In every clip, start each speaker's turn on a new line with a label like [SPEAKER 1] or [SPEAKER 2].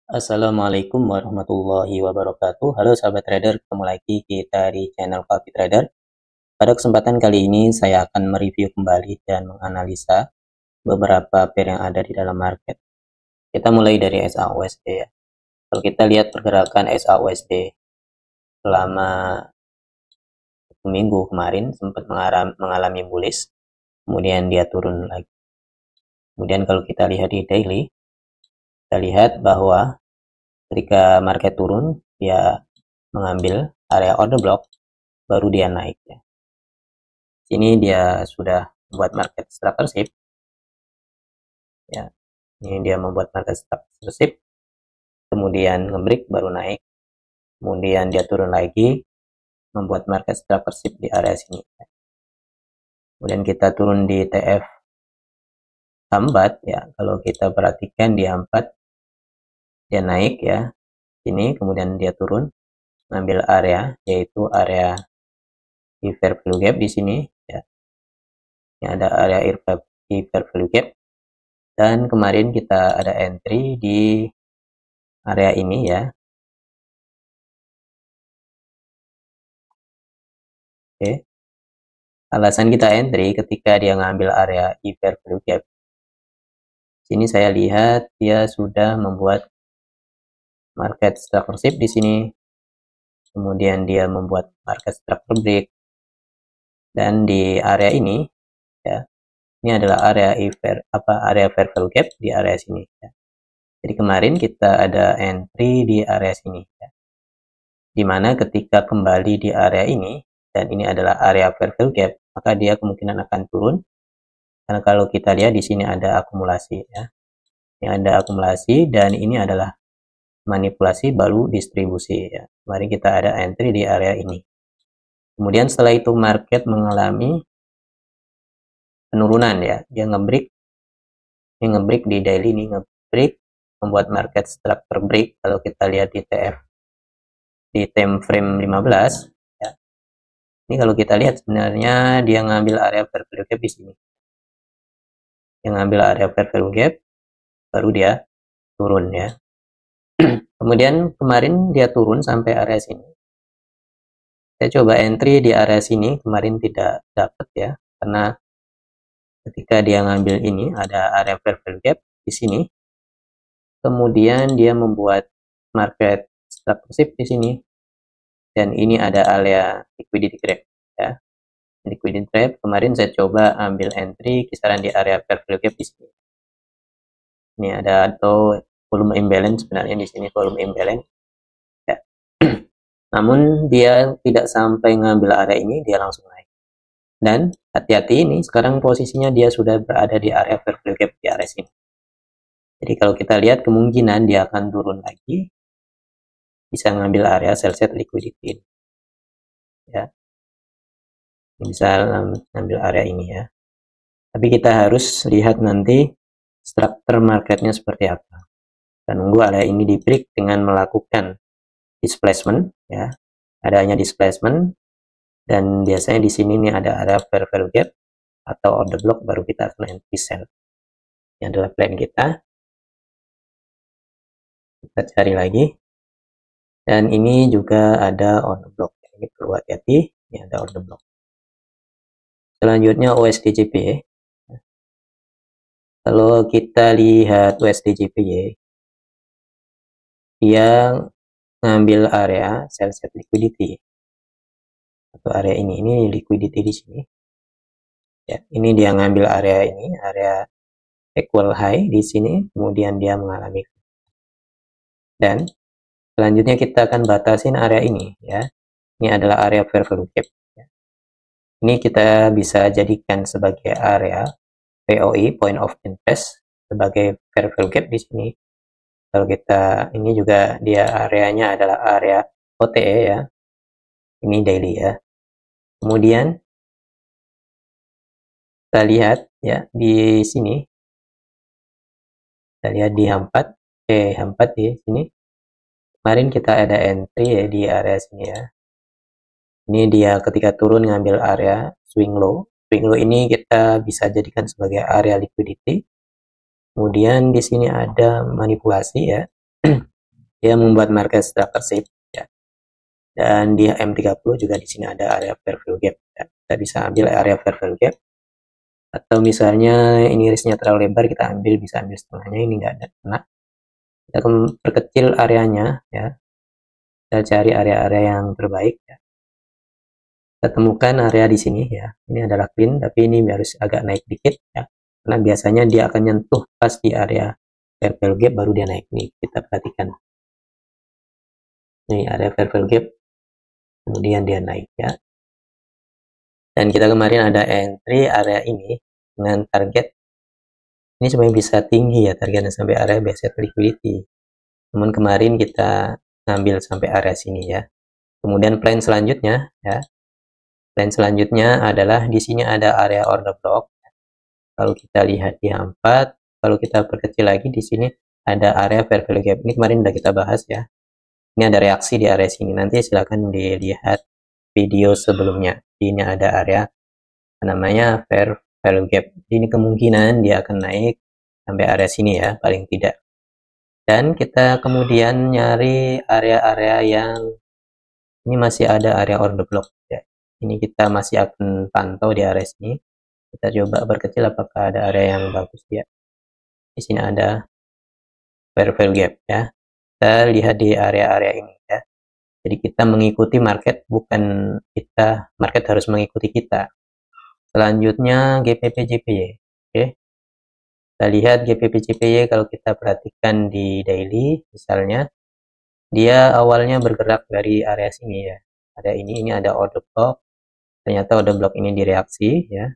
[SPEAKER 1] Assalamualaikum warahmatullahi wabarakatuh. Halo sahabat trader, ketemu lagi kita di channel Valky Trader. Pada kesempatan kali ini saya akan mereview kembali dan menganalisa beberapa pair yang ada di dalam market. Kita mulai dari SAUSD ya. Kalau kita lihat pergerakan SAUSD selama minggu kemarin sempat mengalami bullish, kemudian dia turun lagi. Kemudian kalau kita lihat di daily, kita lihat bahwa ketika market turun, dia mengambil area order block, baru dia naik ya. Sini dia sudah membuat market structure ya. Ini dia membuat market structure, kemudian ngebreak baru naik, kemudian dia turun lagi, membuat market structure di area sini. Kemudian kita turun di TF hambat ya. Kalau kita perhatikan di hambat dia naik ya. Ini kemudian dia turun, ngambil area yaitu area fair value gap di sini ya. Ini ada area fair value gap. Dan kemarin kita ada entry di area ini ya. Oke. Alasan kita entry ketika dia ngambil area fair value gap. Sini saya lihat dia sudah membuat market structure di sini. Kemudian dia membuat market structure break. Dan di area ini ya. Ini adalah area fair value gap di area sini ya. Jadi kemarin kita ada entry di area sini ya. Dimana ketika kembali di area ini dan ini adalah area fair value gap, maka dia kemungkinan akan turun. Karena kalau kita lihat di sini ada akumulasi ya. Ini ada akumulasi dan ini adalah manipulasi baru distribusi ya. Mari kita ada entry di area ini. Kemudian setelah itu market mengalami penurunan ya. Dia ngebreak. Ini ngebreak di daily, ini ngebreak membuat market structure break. Kalau kita lihat di TF di time frame 15 ya. Ini kalau kita lihat sebenarnya dia ngambil area fair value gap di sini. Yang ngambil area fair value gap baru dia turun ya. Kemudian kemarin dia turun sampai area sini. Saya coba entry di area sini, kemarin tidak dapat ya, karena ketika dia ngambil ini ada area fair value gap di sini. Kemudian dia membuat market structure di sini. Dan ini ada area liquidity trap ya. Liquidity trap kemarin saya coba ambil entry kisaran di area fair value gap di sini. Ini ada atau volume imbalance sebenarnya di sini volume imbalance. Ya. Namun dia tidak sampai ngambil area ini, dia langsung naik. Dan hati-hati ini sekarang posisinya dia sudah berada di area fair value gap di area sini. Jadi kalau kita lihat kemungkinan dia akan turun lagi, bisa ngambil area sell set liquidity ya. Bisa ngambil area ini ya. Tapi kita harus lihat nanti struktur marketnya seperti apa. Dan nunggu area ini di break dengan melakukan displacement ya. Adanya displacement dan biasanya di sini nih ada area fair value gap atau order block, baru kita akan entry sell. Ini adalah plan kita. Kita cari lagi. Dan ini juga ada order block. Ini perlu hati-hati. Ini ada order block. Selanjutnya USDJPY. Kalau kita lihat USDJPY, dia ngambil area sell set liquidity atau area ini liquidity di sini. Ya, ini dia ngambil area ini, area equal high di sini, kemudian dia mengalami. Dan selanjutnya kita akan batasin area ini ya. Ini adalah area fair value gap. Ini kita bisa jadikan sebagai area POI, point of interest, sebagai fair value gap di sini. Kalau kita ini juga dia areanya adalah area OTE ya. Ini daily ya. Kemudian kita lihat ya di sini. Kita lihat di hampat di sini. Kemarin kita ada entry ya di area sini ya. Ini dia ketika turun ngambil area swing low. Swing low ini kita bisa jadikan sebagai area liquidity. Kemudian di sini ada manipulasi ya. dia membuat market structure shape ya. Dan di M30 juga di sini ada area fair value gap ya. Kita bisa ambil area fair value gap, atau misalnya ini irisnya terlalu lebar, kita ambil, bisa ambil setengahnya, ini enggak ada kena. Kita akan perkecil areanya ya. Kita cari area-area yang terbaik ya. Kita temukan area di sini ya. Ini adalah clean, tapi ini harus agak naik dikit ya. Karena biasanya dia akan nyentuh pas di area fair value gap baru dia naik. Nih, kita perhatikan. Ini area fair value gap, kemudian dia naik ya. Dan kita kemarin ada entry area ini dengan target ini sebenarnya bisa tinggi ya, targetnya sampai area basic liquidity. Namun kemarin kita ngambil sampai area sini ya. Kemudian plan selanjutnya ya. Plan selanjutnya adalah di sini ada area order block. Kalau kita lihat di A4, kalau kita perkecil lagi di sini ada area fair value gap. Ini kemarin udah kita bahas ya. Ini ada reaksi di area sini. Nanti silakan dilihat video sebelumnya. Ini ada area namanya fair value gap. Ini kemungkinan dia akan naik sampai area sini ya, paling tidak. Dan kita kemudian nyari area-area yang ini masih ada area order block ya. Ini kita masih akan pantau di area sini. Kita coba berkecil apakah ada area yang bagus ya. Di sini ada fair value gap ya. Kita lihat di area-area ini ya. Jadi kita mengikuti market, bukan market harus mengikuti kita. Selanjutnya GPP JPY. Oke. Kita lihat GPP JPY kalau kita perhatikan di daily misalnya, dia awalnya bergerak dari area sini ya. Ada ini ada order block. Ternyata order block ini direaksi ya.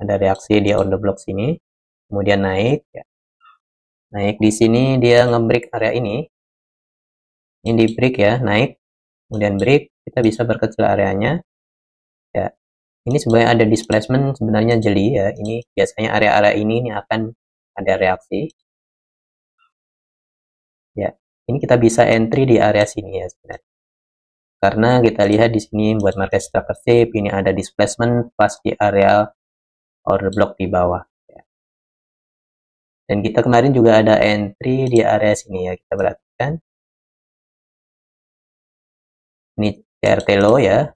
[SPEAKER 1] Ada reaksi di order block sini. Kemudian naik ya. Naik di sini dia nge-break area ini. Ini di break ya, naik. Kemudian break, kita bisa berkecil areanya. Ya. Ini sebenarnya ada displacement, sebenarnya jeli ya. Ini biasanya area-area ini akan ada reaksi. Ya. Ini kita bisa entry di area sini ya sebenarnya. Karena kita lihat di sini buat market structure shape, ini ada displacement pas di area order block di bawah. Ya. Dan kita kemarin juga ada entry di area sini ya, kita perhatikan. Ini CRT low ya.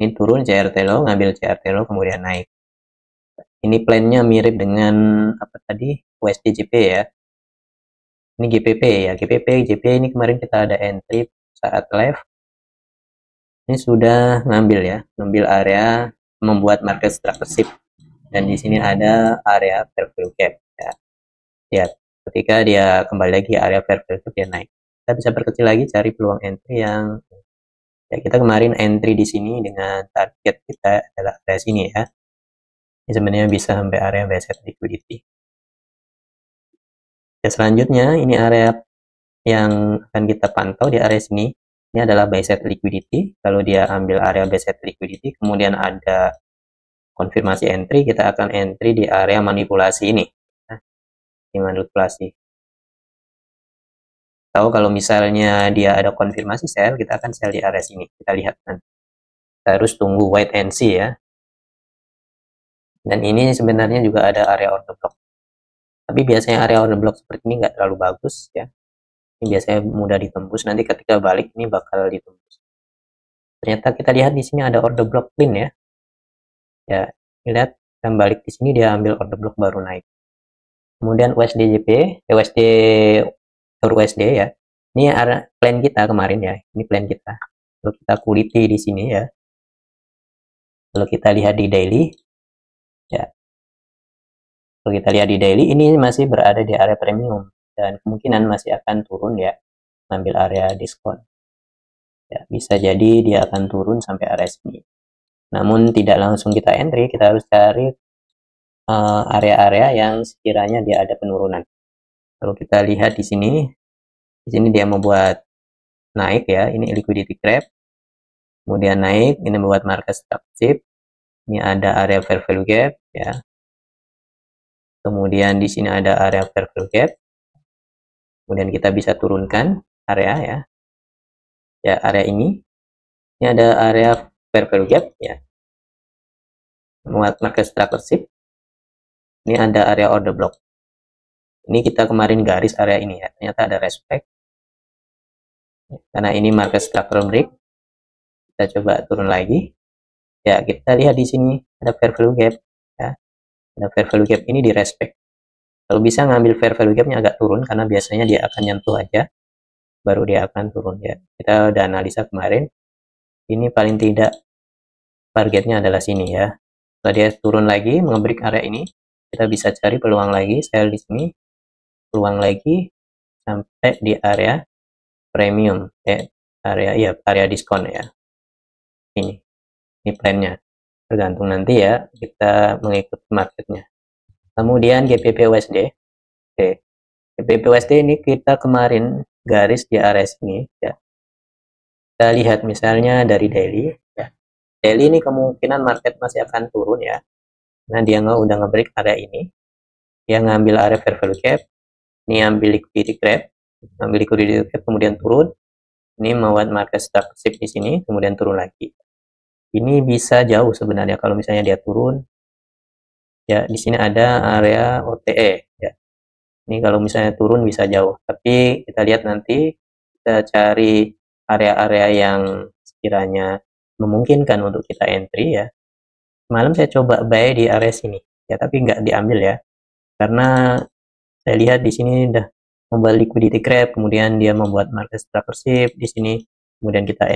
[SPEAKER 1] Ini turun CRT low, ngambil CRT low, kemudian naik. Ini plannya mirip dengan apa tadi? USD-JP ya. Ini GPP ya. GPP, JP ini kemarin kita ada entry saat live. Ini sudah ngambil ya, ngambil area membuat market structure shift. Dan di sini ada area fair value gap ya. Lihat, ketika dia kembali lagi area fair value gap dia naik. Kita bisa perkecil lagi cari peluang entry yang ya, kita kemarin entry di sini dengan target kita adalah area sini ya. Ini sebenarnya bisa sampai area basic liquidity. Ya, selanjutnya ini area yang akan kita pantau di area sini. Ini adalah buy side liquidity. Kalau dia ambil area buy side liquidity, kemudian ada konfirmasi entry, kita akan entry di area manipulasi ini. Nah, ini manipulasi. Atau kalau misalnya dia ada konfirmasi sell, kita akan sell di area sini. Kita lihat nanti. Kita harus tunggu wait and see ya. Dan ini sebenarnya juga ada area order block. Tapi biasanya area order block seperti ini nggak terlalu bagus ya. Ini biasanya mudah ditembus, nanti ketika balik ini bakal ditembus. Ternyata kita lihat di sini ada order block clean ya. Ya, lihat kita balik di sini dia ambil order block baru naik. Kemudian USD-JP, USD ya. Ini area plan kita kemarin ya. Ini plan kita. Kalau kita kuliti di sini ya. Kalau kita lihat di daily ya. Kalau kita lihat di daily ini masih berada di area premium. Dan kemungkinan masih akan turun ya, ngambil area diskon ya, bisa jadi dia akan turun sampai area sini. Namun tidak langsung kita entry, kita harus cari area-area yang sekiranya dia ada penurunan. Kalau kita lihat di sini dia membuat naik ya, ini liquidity trap, kemudian naik, ini membuat market structure shift, ini ada area fair value gap ya, kemudian di sini ada area fair value gap. Kemudian kita bisa turunkan area ya, area ini ada area fair value gap ya, market structure shift. Ini ada area order block. Ini kita kemarin garis area ini ya, ternyata ada respect. Karena ini market structural break, kita coba turun lagi. Ya, kita lihat di sini ada fair value gap. Ya, ada fair value gap ini di respect. Kalau bisa ngambil fair value gapnya agak turun, karena biasanya dia akan nyentuh aja, baru dia akan turun ya. Kita udah analisa kemarin, ini paling tidak targetnya adalah sini ya. Kalau dia turun lagi, mengebreak area ini, kita bisa cari peluang lagi, sell di sini, peluang lagi sampai di area premium, area diskon ya. Ini plannya. Tergantung nanti ya, kita mengikuti marketnya. Kemudian GBP USD. Oke. GBP USD ini kita kemarin garis di area sini ya. Kita lihat misalnya dari daily ya. Daily ini kemungkinan market masih akan turun ya. Nah, dia udah ngebreak area ini. Dia ngambil area fair value gap, ini ambil liquidity grab, kemudian turun. Ini membuat market stop shift di sini, kemudian turun lagi. Ini bisa jauh sebenarnya kalau misalnya dia turun. Ya, di sini ada area OTE ya. Ini kalau misalnya turun bisa jauh, tapi kita lihat nanti, kita cari area-area yang sekiranya memungkinkan untuk kita entry ya. Malam saya coba buy di area sini ya, tapi nggak diambil ya, karena saya lihat di sini udah membuat liquidity grab, kemudian dia membuat market structure shift di sini, kemudian kita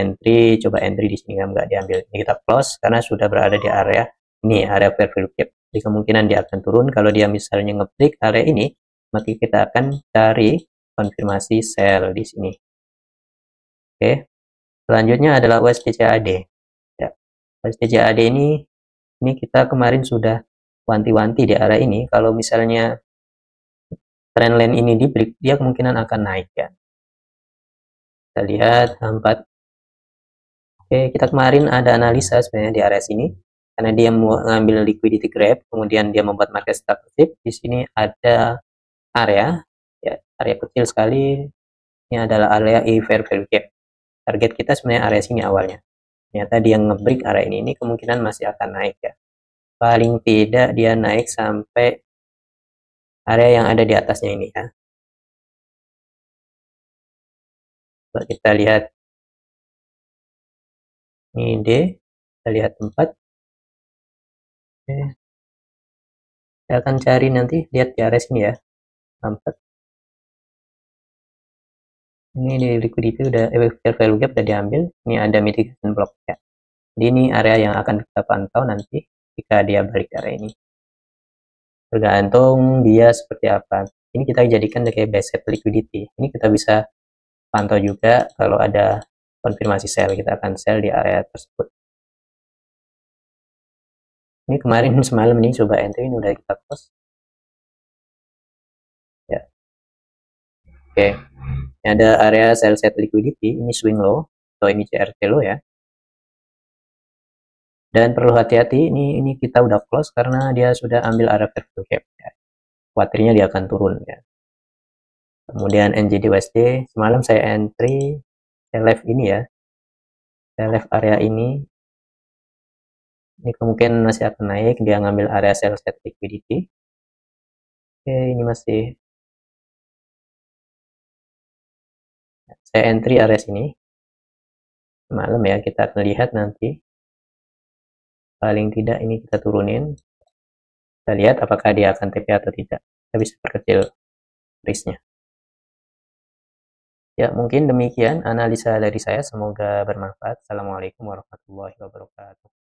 [SPEAKER 1] coba entry di sini nggak diambil. Ini kita close karena sudah berada di area ini, area fair value gap. Jadi kemungkinan dia akan turun. Kalau dia misalnya nge-break area ini, maka kita akan cari konfirmasi sell di sini. Oke, selanjutnya adalah USD CAD ya. USD CAD ini kita kemarin sudah wanti-wanti di area ini, kalau misalnya trendline ini di break, dia kemungkinan akan naik ya. Kita lihat 4. Oke, kita kemarin ada analisa sebenarnya di area sini, karena dia mau ngambil liquidity grab, kemudian dia membuat market structure shift. Di sini ada area ya, area kecil sekali. Ini adalah area fair value gap. Target kita sebenarnya area sini awalnya. Ternyata dia ngebreak area ini kemungkinan masih akan naik ya. Paling tidak dia naik sampai area yang ada di atasnya ini ya. Coba kita lihat, ini D, kita lihat 4. Oke. Saya akan cari nanti, lihat di area sini ya, 4. Ini di liquidity udah fair value gap udah diambil. Ini ada mitigation block ya. Jadi ini area yang akan kita pantau nanti jika dia balik area ini. Tergantung dia seperti apa. Ini kita jadikan kayak base set liquidity. Ini kita bisa pantau juga kalau ada konfirmasi sell, kita akan sell di area tersebut. Ini kemarin semalam ini coba entry, ini udah kita close. Ya. Oke. Ini ada area sell set liquidity, ini swing low atau ini CRT low ya. Dan perlu hati-hati, ini kita udah close karena dia sudah ambil area fair value gap ya. Khawatirnya dia akan turun ya. Kemudian NZD USD, semalam saya entry, saya left ini ya, saya left area ini kemungkinan masih akan naik, dia ngambil area sell set liquidity. Oke, ini masih saya entry area sini malam ya, kita akan lihat nanti, paling tidak ini kita turunin, kita lihat apakah dia akan TP atau tidak, kita bisa perkecil risknya ya. Mungkin demikian analisa dari saya, semoga bermanfaat. Assalamualaikum warahmatullahi wabarakatuh.